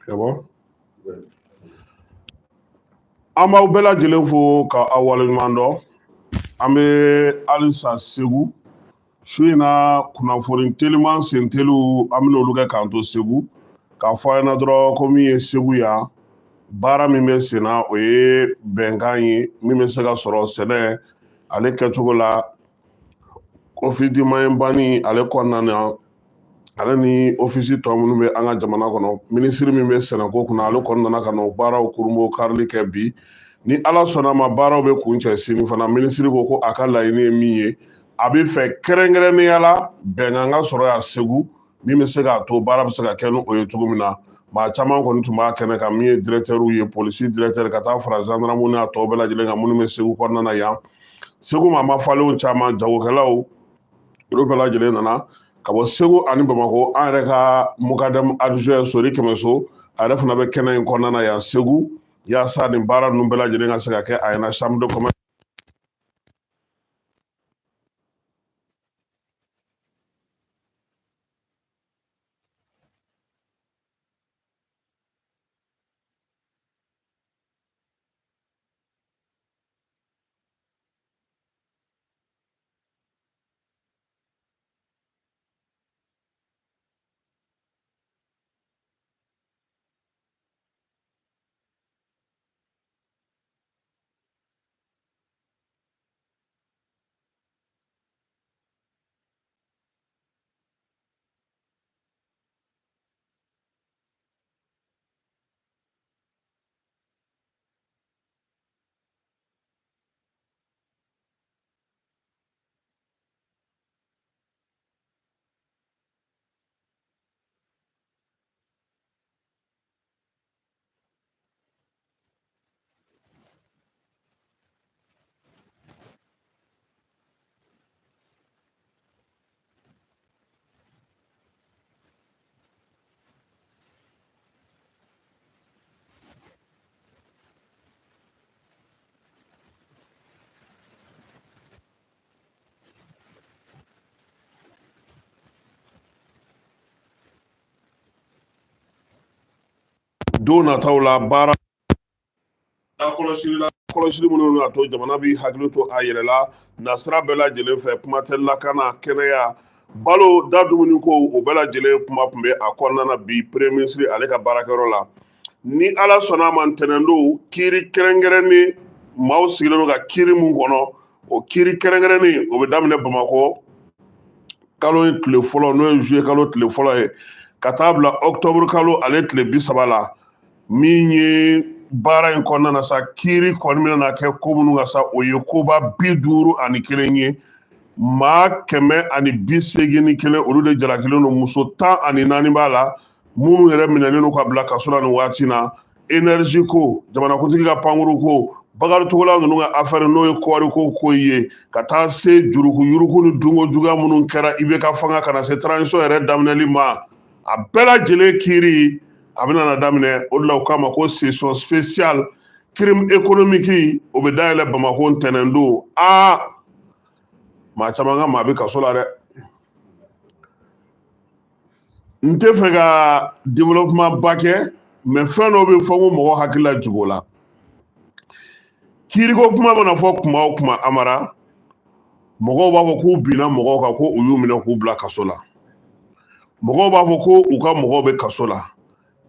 Yabo an b'aw bɛɛ lajɛlen fo ka aw waleɲuman dɔn. An bɛ halisa Segu su in na kunnafoni teliman sen teliw an bɛn'olu kɛ k'an to Segu k'a fɔ a ɲɛna dɔrɔn ko min ye Segu yan baara min bɛ sen na o ye bɛnkan ye min bɛ se ka sɔrɔ sɛnɛ ale kɛcogo la ofidima banni ale kɔnɔna na ale ni ofisi tɔ minnu bɛ an ka jamana kɔnɔ minisiri min bɛ sɛnɛko kunna ale kɔni nana ka na o baaraw kurunbɔ karili kɛ bi ni ala sɔnna ma baaraw bɛ kun cɛ sini fana minisiri ko ko a ka laɲini ye min ye a bɛ fɛ kɛrɛnkɛrɛnnenya la bɛnkan ka sɔrɔ yan Segu min bɛ se k'a to baara bɛ se ka kɛ ni o ye cogo min na maa caman kɔni tun b'a kɛnɛ kan min ye directeurs ye polisi directeur ka taa fara gendarme n'a tɔ bɛɛ lajɛlen kan minnu bɛ Segu kɔnɔna na yan Segu maa ma falenw caman jagokɛlaw olu bɛɛ lajɛlen nana ka bɔ Segu ani Bamakɔ an yɛrɛ ka mukadam adjoint Sori Kɛmɛso a yɛrɛ fana bɛ kɛnɛ in kɔnɔna na yan Segu yaasa nin baara ninnu bɛɛ lajɛlen ka se ka kɛ a ɲɛna chambre de commerce don nataw la baara kɔlɔsili minnu na to jamana b'i hakili to a yɛrɛ la nasira bɛɛ lajɛlen fɛ kuma tɛ lakana kɛnɛya balo da dumuni ko o bɛɛ lajɛlen kuma tun bɛ a kɔnɔna na bi premier ministre ale ka baarakɛyɔrɔ la ni ala sɔnna a ma ntɛnɛndon kiiri kɛrɛnkɛrɛnnen maaw sigilen don ka kiiri mun kɔnɔ o kiiri kɛrɛnkɛrɛnnen o bɛ daminɛ Bamakɔ kalo ye tile fɔlɔ n'o ye juillet kalo tile fɔlɔ ye ka taa bila octobre kalo ale tile 30 la min ye baara in kɔnɔna na sa kiiri kɔni bɛna kɛ ko minnu ka sa o ye koba 51 ye maa 181 olu de jalakilen don muso 14 b'a la minnu yɛrɛ minɛlen don ka bila kaso la nin waati na énergie ko jamanakuntigi ka pankuru ko bakaritogola ninnu ka affaire n'o ye kɔɔriko ko ye ka taa se juruku yuruku ni dunko juguya minnu kɛra IBK fanga ka na se transition yɛrɛ daminɛli ma a bɛɛ lajɛlen kiiri a bɛna na daminɛ o de la u k'a ma ko session spéciale crime économique o bɛ dayɛlɛ Bamakɔ ntɛnɛndon maa caman ka maa bɛ kaso la dɛ n tɛ fɛ ka développement ba kɛ mais fɛn dɔ bɛ fɔ ko mɔgɔ hakili la jigin o la kiiriko kuma mana fɔ kuma o kuma Amara mɔgɔw b'a fɔ k'u binna mɔgɔw kan ko u y'u minɛ k'u bila kaso la mɔgɔw b'a fɔ ko u ka mɔgɔw bɛ kaso la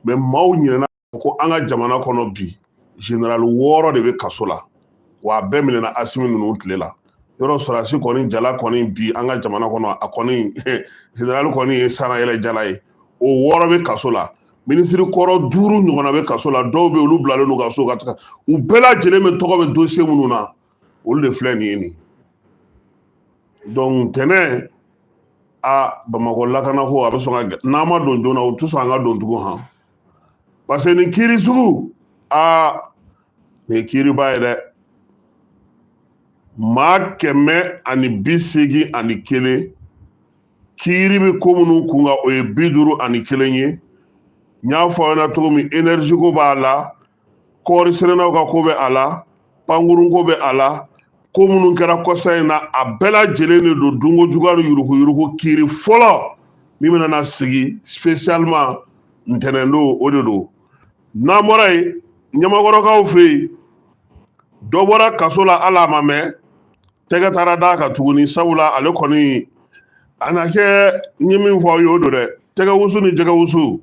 mais maaw ɲinɛna ko an ka jamana kɔnɔ bi général 6 de bɛ kaso la wa a bɛɛ minɛna Asimi ninnu tile la yɔrɔ sɔrɔdasi kɔni jala kɔni bi an ka jamana kɔnɔ a kɔni général kɔni ye sanayɛlɛ jala ye o 6 bɛ kaso la minisiri kɔrɔ 5 ɲɔgɔnna bɛ kaso la dɔw bɛ olu bilalen don ka so ka taga u bɛɛ lajɛlen bɛ tɔgɔ bɛ dossier minnu na olu de filɛ nin ye nin donc tɛnɛ Bamakɔ lakana ko a bɛ sɔn ka n'an ma don joona u tɛ sɔn an ka don tugun han parce que nin kiiri sugu nin ye kiiriba ye dɛ maa 181 kiiri bɛ ko minnu kun kan o ye 51 ye n y'a fɔ aw ɲɛna cogo min énergie ko b'a la kɔɔri sɛnɛnaw ka ko bɛ a la pankurun ko bɛ a la ko minnu kɛra kɔsa in na a bɛɛ lajɛlen de don dunko juguya ni yuruku yuruku kiiri fɔlɔ min bɛna na sigi spécialement ntɛnɛndon o de don n'an bɔra yen ɲamakɔrɔkaw fɛ yen dɔ bɔra kaso la hali a ma mɛn tɛgɛ taara d'a kan tuguni sabula ale kɔni a na kɛ n ye min fɔ aw ye o don dɛ tɛgɛ wusu ni jɛgɛ wusu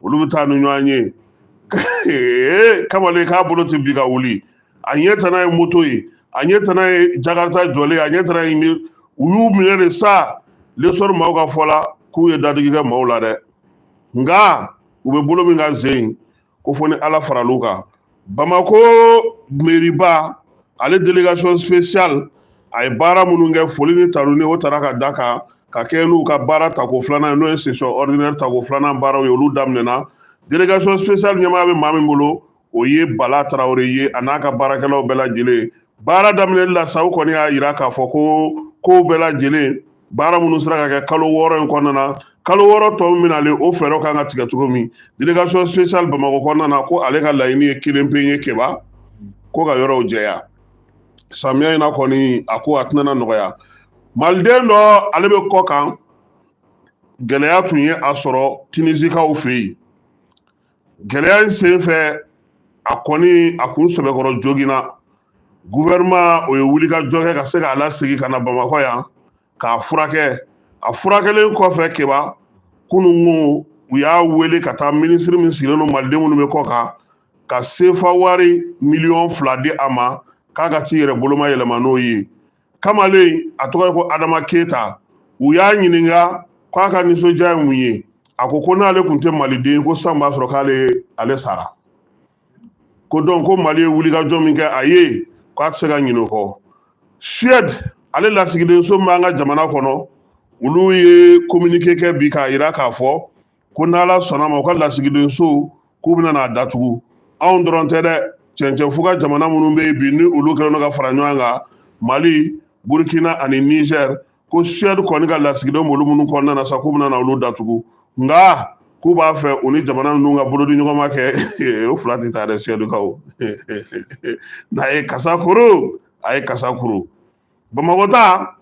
olu bɛ taa ni ɲɔgɔn ye kamalen k'a bolo tɛ bi ka wuli a ɲɛ tana ye moto ye a ɲɛ tana ye jakarita jɔlen a ɲɛ tana ye u y'u minɛ de sa lesɔri maaw ka fɔ la k'u ye dadigi kɛ maaw la dɛ nka u bɛ bolo min kan sen ko fɔ ni ala faral'u kan bamako meriba ale délégation spéciale a ye baara minnu kɛ foli ni tanuni o taara ka da kan ka kɛ n'u ka baara tako filanan n'o ye session ordinaire tako filanan baaraw ye olu daminɛna délégation spéciale ɲɛmaa bɛ maa min bolo o ye Bala Tarawele ye a n'a ka baarakɛlaw bɛɛ lajɛlen baara daminɛli la sa u kɔni y'a yira k'a fɔ ko kow bɛɛ lajɛlen baara minnu sera ka kɛ kalo 6 in kɔnɔna na kalo 6 tɔ min nalen o fɛɛrɛw kan ka tigɛ cogo min délégation spéciale Bamakɔ kɔnɔna na ko ale ka laɲini ye kelen pe ye keba ko ka yɔrɔw jɛya samiya in na kɔni a ko a tɛna nɔgɔya maliden dɔ ale bɛ kɔ kan gɛlɛya tun ye a sɔrɔ tinisikaw fɛ yen gɛlɛya in senfɛ a kɔni a kun sɛbɛkɔrɔ joginna gouvernement o ye wulikajɔ kɛ ka se k'a lasegin ka na Bamakɔ yan k'a furakɛ a furakɛlen kɔfɛ keba kunungo u y'a wele ka taa minisiri min sigilen don maliden minnu bɛ kɔ kan ka sefa wari $2 di a ma k'a ka t'i yɛrɛ boloma yɛlɛma n'o ye kamalen a tɔgɔ ye ko Adama Keyita u y'a ɲininka k'a ka nisɔndiya ye mun ye a ko n'ale tun tɛ maliden ko sisan b'a sɔrɔ k'ale sara ko donc ko Mali ye wulikajɔ min kɛ a ye k'a tɛ se ka ɲinɛ o kɔ Suède ale lasigidenso min b'an ka jamana kɔnɔ olu ye communiqué kɛ bi k'a yira k'a fɔ ko n'Ala sɔnna ma u ka lasigidenso k'u bɛna n'a datugu anw dɔrɔn tɛ dɛ cɛncɛn fo ka jamana minnu bɛ yen bi ni olu kɛlen don ka fara ɲɔgɔn kan Mali Burkina ani Niger ko Suède kɔni ka lasigidenw b'olu minnu kɔnɔna na sa k'u bɛna olu datugu nka k'u b'a fɛ u ni jamana ninnu ka bolodi ɲɔgɔn ma kɛ o fila tɛ taa dɛ Suède kaw n'a ye kasa kuru a ye kasa kuru Bamakɔ ta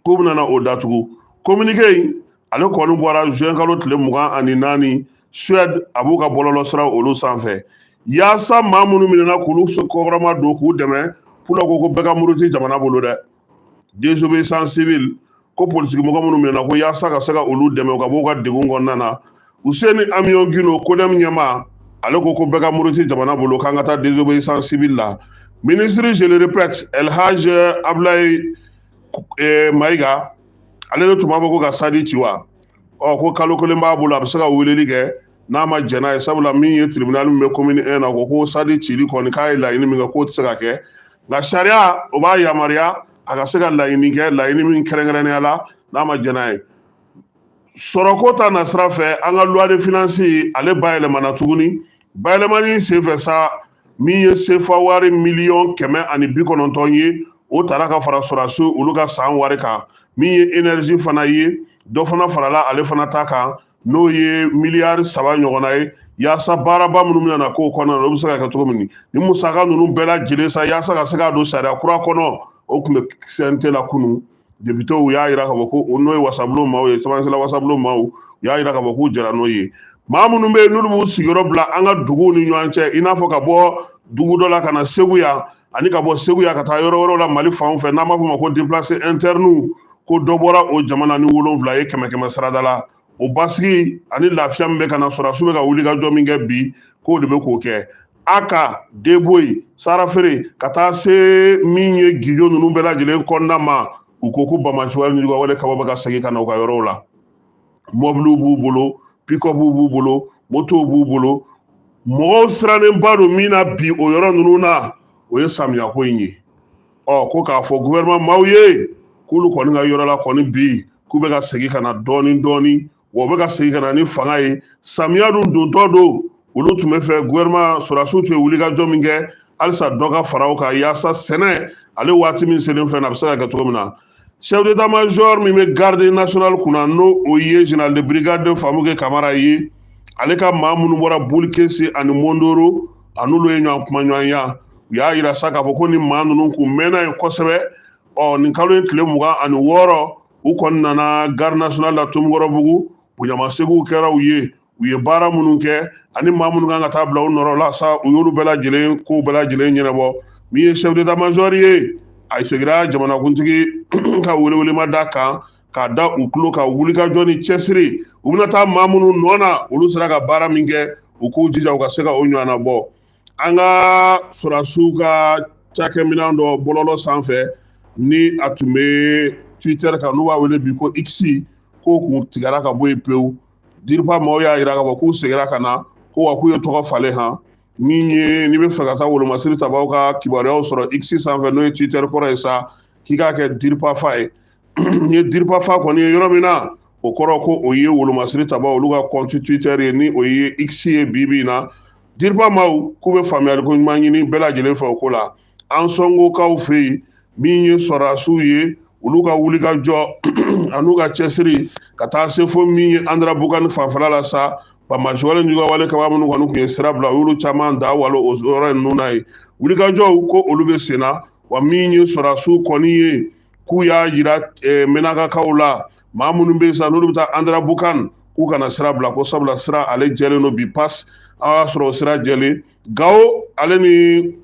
k'u bɛna o datugu communiqué in ale kɔni bɔra juin kalo tile 24 Suède a b'u ka bɔlɔlɔ sira olu sanfɛ yaasa maa minnu minɛna k'olu kɔkɔrɔma don k'u dɛmɛ pour ko bɛɛ ka muruti jamana bolo dɛ désobéissance civile ko politique mɔgɔ minnu minɛna ko yaasa ka se ka olu dɛmɛ ka b'u ka degun kɔnɔna na Useni Amion Gino Kodem ɲɛma ale ko bɛɛ ka muruti jamana bolo k'an ka taa désobéissance civile la ministre je le répète El Hadj Abdoulaye Maïga ale de tun b'a fɔ ko ka sadi ci wa ko kalo kelen b'a bolo a bɛ se ka weleli kɛ n'a ma jɛn n'a ye sabula min ye tribunal min bɛ commune 1 na ko sadi cili kɔni k'a ye laɲini min kɛ k'o tɛ se ka kɛ nka sariya o b'a yamaruya a ka se ka laɲini kɛ laɲini min kɛrɛnkɛrɛnnenya la n'a ma jɛn n'a ye sɔrɔko ta na sira fɛ an ka loi de finance ale bayɛlɛmana tuguni bayɛlɛmani senfɛ sa min ye sefa wari $190 ye o taara ka fara sɔrɔdasiw olu ka san wari kan min ye énergie fana ye dɔ fana farala ale fana ta kan n'o ye miliyari 3 ɲɔgɔnna ye yaasa baaraba minnu bɛna na k'o kɔnɔna na o bɛ se ka kɛ cogo min ni musaka ninnu bɛɛ lajɛlen sa yaasa ka se k'a don sariya kura kɔnɔ o tun bɛ CNT la kunun députés y'a yira k'a fɔ ko n'o ye wasabulon maaw ye camancɛla wasabulon maaw u y'a yira k'a fɔ k'u jɛra n'o ye maa minnu bɛ yen n'olu b'u sigiyɔrɔ bila an ka duguw ni ɲɔgɔn cɛ i n'a fɔ ka bɔ dugu dɔ la ka na Segu yan ani ka bɔ Segu yan ka taa yɔrɔ wɛrɛw la Mali fan fɛ n'an b'a fɔ o ma ko déplacés internes ko dɔ bɔra o jamana ni 7 ye 100 sarada la o basigi ani lafiya min bɛ ka na sɔrɔdasiw bɛ ka wulikajɔ min kɛ bi k'o de bɛ k'o kɛ Aka Deboyi Sarafere ka taa se min ye Gijo ninnu bɛɛ lajɛlen kɔnɔna ma u ko Bamaciwale ni wale kaba bɛ ka segin ka na u ka yɔrɔw la mɔbiliw b'u bolo pick-up b'u bolo motow b'u bolo mɔgɔw sirannenba don min na bi o yɔrɔ ninnu na o ye samiyako in ye ko k'a fɔ gouvernement maaw ye k'olu kɔni ka yɔrɔ la kɔni bi k'u bɛ ka segin ka na dɔɔni dɔɔni wa u bɛ ka segin ka na ni fanga ye samiya dun dontɔ don olu tun bɛ fɛ gouvernement sɔrɔdasiw tun ye wulikajɔ min kɛ halisa dɔ ka fara o kan yaasa sɛnɛ ale waati min selen filɛ nin a bɛ se ka kɛ cogo min na chef d'état-major min bɛ garde nationale kunna n'o o ye général de brigade Famukɛ Kamara ye ale ka maa minnu bɔra Bulikesi ani Mondoro a n'olu ye ɲɔgɔn kuma ɲɔgɔn ya u y'a yira sa k'a fɔ ko ni maa ninnu kun mɛnna yen kosɛbɛ nin kalo in tile 26 u kɔni nana garde nationale la Tomikɔrɔbugu Bonɲamasegu kɛra u ye u ye baara minnu kɛ ani maa minnu kan ka taa bila u nɔrɔ la sa u y'olu bɛɛ lajɛlen ko bɛɛ lajɛlen ɲɛnabɔ min ye chef d'état-major ye a segira jamanakuntigi ka welewelema da kan k'a da u tulo ka wulikajɔ ni cɛsiri u bɛna taa maa minnu nɔ na olu sera ka baara min kɛ u k'u jija u ka se ka o ɲɔgɔnna bɔ an ka sɔrɔdasiw ka cakɛminɛn dɔ bɔlɔlɔ sanfɛ ni a tun bɛ Twitter kan n'u b'a wele bi ko X k'o kun tigɛra ka bɔ yen pewu DIRPA mɔgɔw y'a jira k'a fɔ k'u segira ka na ko wa k'u ye tɔgɔ falen han min ye n'i bɛ fɛ ka taa wolomasiri tabaw ka kibaruyaw sɔrɔ X sanfɛ n'o ye Twitter kɔrɔ ye sa k'i k'a kɛ DIRPA fa ye ni ye DIRPA fa kɔni ye yɔrɔ min na o kɔrɔ ko o ye wolomasiri tabaw olu ka compte Twitter ye ni o ye X ye bi bi in na DIRPA maaw k'u bɛ faamuyaliko ɲuman ɲini bɛɛ lajɛlen fɛ o ko la an sɔngokaw fɛ yen min ye sɔrɔdasiw ye olu ka wulikajɔ an'u ka cɛsiri ka taa se fo min ye Andra Bugani fanfɛla la sa Bamajɔlen n'u ka wale kaba minnu kɔni tun ye sira bila u y'olu caman da walo o yɔrɔ ninnu na ye wulikajɔw ko olu bɛ sen na wa min ye sɔrɔdasiw kɔni ye k'u y'a yira Menakakaw la maa minnu bɛ yen sa n'olu bɛ taa Andra Bugani k'u kana sira bila ko sabula sira ale jɛlen don bi passe a y'a sɔrɔ o sira jɛlen Gao ale ni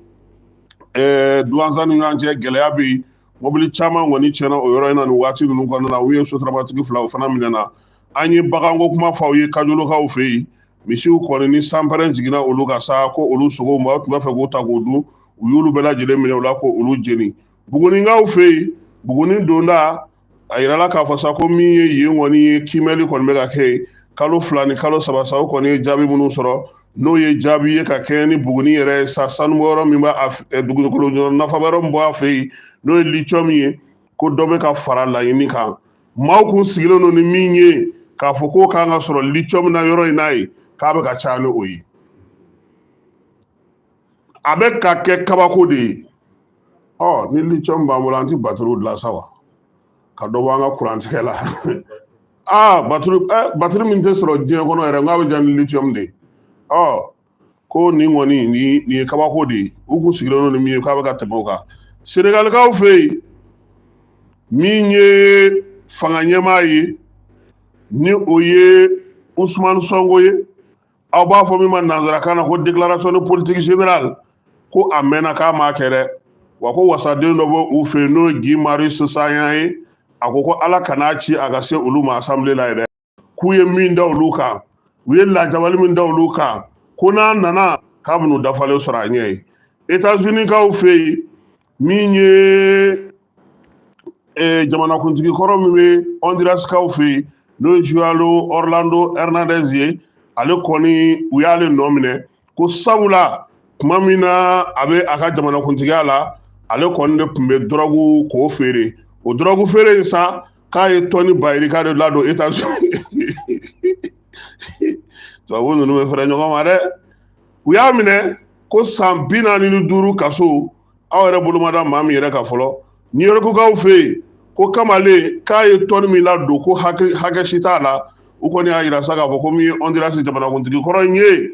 Douentza ni ɲɔgɔn cɛ gɛlɛya bɛ yen mobili caman kɔni tiɲɛna o yɔrɔ in na nin waati ninnu kɔnɔna na u ye sotaramatigi fila o fana minɛna an ye baganko kuma fɔ aw ye kajolokaw fɛ yen misiw kɔni ni sanpɛrɛn jiginna olu ka sa ko olu sogow ma tun b'a fɛ k'o ta k'o dun u y'olu bɛɛ lajɛlen minɛ o la ko olu jeni Bugunikaw fɛ yen Buguni donda a yirala k'a fɔ sa ko min ye yen kɔni ye kimɛli kɔni bɛ ka kɛ yen kalo 2 ni kalo 3 sa o kɔni ye jaabi minnu sɔrɔ n'o ye jaabi ye ka kɛɲɛ ni Buguni yɛrɛ ye sa sanubɔyɔrɔ min b'a dugukolo nafabɔ min bɔ a fɛ yen n'o ye lithium ye ko dɔ bɛ ka fara laɲini kan maaw kun sigilen don ni min ye k'a fɔ k'o kan ka sɔrɔ lithium na yɔrɔ in na ye k'a bɛ ka caya ni o ye a bɛ ka kɛ kabako de ye ni lithium b'an bolo an tɛ batterie dilan sa wa ka dɔ bɔ an ka kurantigɛ la batterie min tɛ sɔrɔ diɲɛ kɔnɔ yɛrɛ n k'a bɛ diya ni lithium de ye ko nin kɔni nin ye kabako de ye u kun sigilen don ni min ye k'a bɛ ka tɛmɛ o kan Senegalikaw fɛ yen min ye fanga ɲɛmaa ye ni o ye Ousmane Sonko ye aw b'a fɔ min ma nanzarakan na ko déclaration de politique générale ko a mɛnna k'a m'a kɛ dɛ wa ko wasaden dɔ bɛ u fɛ yen n'o ye Guy Marius Sagna ye a ko Ala kan'a ci a ka se olu ma assemblée la ye dɛ k'u ye min da olu kan u ye lajabali min da olu kan ko n'a nana k'a bɛn'u dafalen sɔrɔ a ɲɛ ye États-Unis kaw fɛ yen min ye jamanakuntigi kɔrɔ min bɛ Honduras kaw fɛ yen n'o ye João Orlando Hernandez ye ale kɔni u y'ale nɔ minɛ ko sabula tuma min na a bɛ a ka jamanakuntigiya la ale kɔni de tun bɛ dɔrɔgu k'o feere o dɔrɔgu feere in sa k'a ye tɔni bayirika de ladon États-Unis tubabu ninnu bɛ fɛrɛ ɲɔgɔn ma dɛ u y'a minɛ ko san 45 kaso aw yɛrɛ bolo ma da maa min yɛrɛ ka fɔlɔ New Yorkkaw fɛ yen ko kamalen k'a ye tɔni min ladon ko hakɛ si t'a la u kɔni y'a yira sa k'a fɔ ko min ye Honduras jamanakuntigi kɔrɔ in ye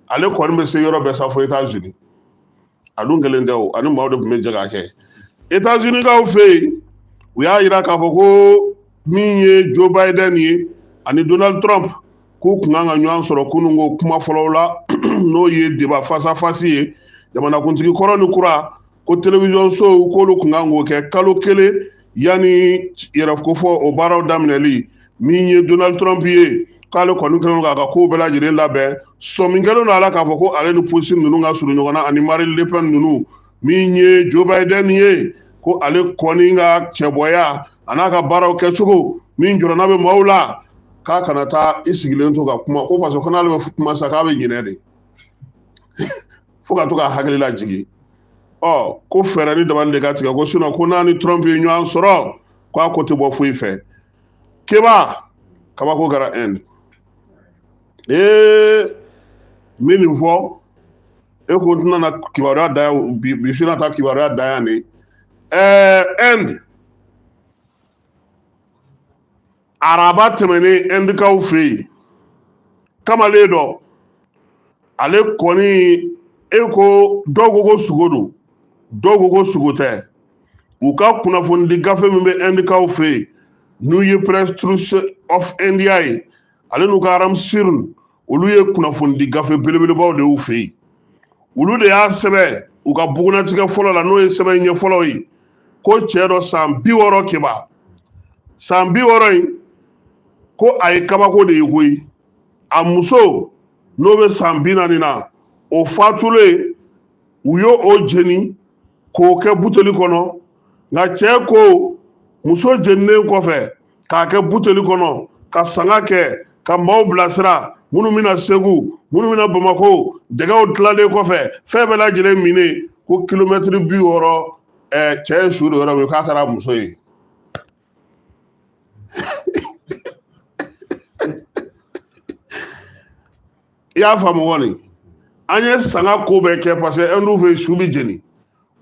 ale kɔni bɛ se yɔrɔ bɛɛ sa fɔ États-Unis a dun kelen tɛ o ani maaw de tun bɛ jɛ k'a kɛ États-Unis kaw fɛ yen u y'a yira k'a fɔ ko min ye Joe Biden ye ani Donald Trump k'u kun kan ka ɲɔgɔn sɔrɔ kunun ko kuma fɔlɔw la n'o ye débat face à face ye jamanakuntigi kɔrɔ ni kura ko télévision sow k'olu kun kan k'o kɛ kalo 1 yanni yɛrɛkofɔ o baaraw daminɛli min ye Donald Trump ye k'ale kɔni kɛlen don k'a ka kow bɛɛ lajɛlen labɛn sɔmin kɛlen don a la k'a fɔ ko ale ni polisi ninnu ka surun ɲɔgɔn na ani Marine Le Pen ninnu min ye Joe Biden ye ko ale kɔni ka cɛbɔya a n'a ka baaraw kɛcogo min jɔrɔna bɛ maaw la k'a kana taa i sigilen to ka kuma ko parce que ko n'ale bɛ kuma sa k'a bɛ ɲinɛ de fo ka to k'a hakili lajigin ko fɛɛrɛ ni dabali de ka tigɛ ko sinon ko n'a ni Trump ye ɲɔgɔn sɔrɔ k'a ko tɛ bɔ foyi fɛ keba kabako kɛra Inde n bɛ nin fɔ e ko n tɛna kibaruya da yan bi su na taa kibaruya da yan de Inde araba tɛmɛnen Indikaw fɛ yen kamalen dɔ ale kɔni e ko dɔw ko sogo don dɔw ko sogo tɛ u ka kunnafonidi gafe min bɛ Indikaw fɛ yen n'u ye Press Trust of India ye ale n'u ka Aram Sirn olu ye kunnafoni gafe belebelebaw de y'u fɛ yen olu de y'a sɛbɛn u ka bugunatigɛ fɔlɔ la n'o ye sɛbɛn ɲɛ fɔlɔ ye ko cɛ dɔ san 60 kiba san 60 in ko a ye kabako de ye koyi a muso n'o bɛ san 40 na o fatulen u ye o jeni k'o kɛ buteli kɔnɔ nka cɛ ko muso jeninen kɔfɛ k'a kɛ buteli kɔnɔ ka sanga kɛ ka maaw bilasira minnu bɛna Segu minnu bɛna Bamako dɛgɛw tilalen kɔfɛ fɛn bɛɛ lajɛlen minen ko kilomɛtiri 60 cɛ ye su de yɔrɔ min k'a kɛra muso ye i y'a faamu kɔni an ye sanga ko bɛɛ kɛ parce que an dun fɛ su bɛ jeni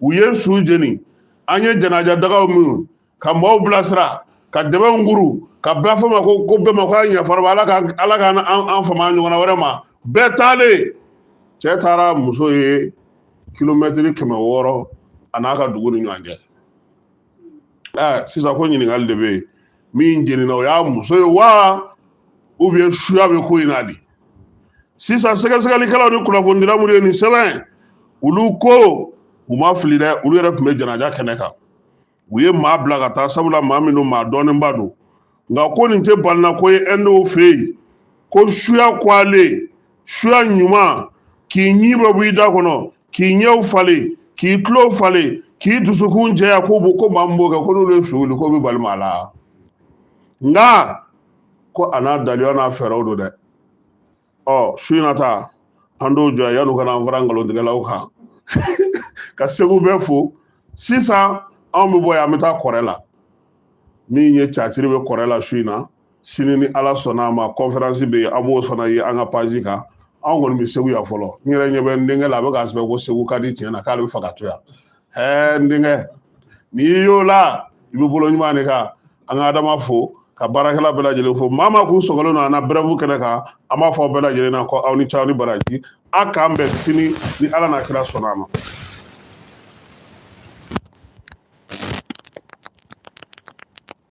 u ye su jeni an ye janaja dagaw minnu ka maaw bilasira ka dɛmɛw nguru ka bɛɛ fɔ ma ko bɛɛ ma ko a yafar'a ala ka an fama ɲɔgɔnna wɛrɛ ma bɛɛ taalen cɛ taara muso ye kilomɛtiri 600 a n'a ka dugu ni ɲɔgɔn cɛ sisan ko ɲininkali de bɛ yen min jenina o y'a muso ye wa ou bien suya bɛ ko in na de sisan sɛgɛsɛgɛlikɛlaw ni kunnafonidilaw minnu ye nin sɛbɛn olu ko u ma fili dɛ olu yɛrɛ tun bɛ janaja kɛnɛ kan u ye maa bila ka taa sabula maa min don maa dɔnnenba don nka ko nin tɛ balina ko ye NDO fɛ yen ko suya kɔlen suya ɲuman k'i ɲi bɛ bɔ i da kɔnɔ k'i ɲɛw falen k'i tulo falen k'i dusukun jɛya ko maa min b'o kɛ ko n'olu ye su wuli ko bɛ bali maa la nka ko a n'a daliwa n'a fɛɛrɛw don dɛ su in na ta an t'o jɔ yan'u ka na an fara nkalontigɛlaw kan ka Segu bɛɛ fo sisan anw bɛ bɔ yan an bɛ taa kɔrɛ la min ye caciri bɛ kɔrɛ la su in na sini ni ala sɔnna a ma conférence bɛ yen a b'o fana ye an ka page kan anw kɔni bɛ Segu yan fɔlɔ n yɛrɛ ɲɛ bɛ n denkɛ la a bɛ k'a sɛbɛn ko Segu ka di tiɲɛ na k'ale bɛ fɛ ka to yan n denkɛ n'i y'o la i bɛ bolo ɲuman de kan an ka adama fo ka baarakɛla bɛɛ lajɛlen fo maa maa kun sɔgɔlen don an na brève kɛnɛ kan an b'a fɔ aw bɛɛ lajɛlen na ko aw ni ce aw ni baraji a k'an bɛn sini ni ala n'a kira sɔnna a ma